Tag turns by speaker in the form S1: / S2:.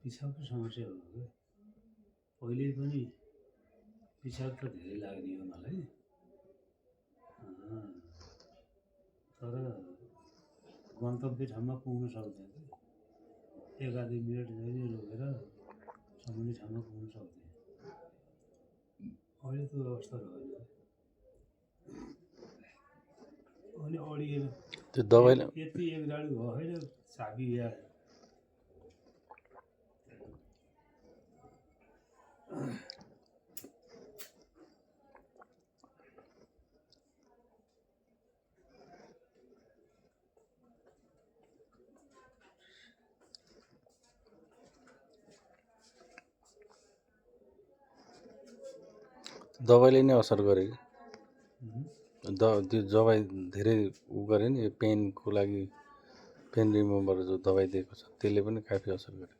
S1: पिसाबको समस्या हो क्या पहिले पनि पिसाब त धेरै लाग्ने हो मलाई तर गन्तव्य ठाउँमा पुग्न सक्दैन एक आधी मिनट जहिले रोकेर सम्बन्धित ठाउँमा पुग्न सक्दैन अहिले त्यो अवस्था रहेन अनि अडिएर
S2: त्यो दबाई
S1: यति एक डाडी भयो होइन चाबी या
S2: दबाईले नै असर गरे त्यो दबाई धेरै उ गरे नि पेनको लागि पेन रिमुभर जो दबाई दिएको छ त्यसले पनि काफी असर गरे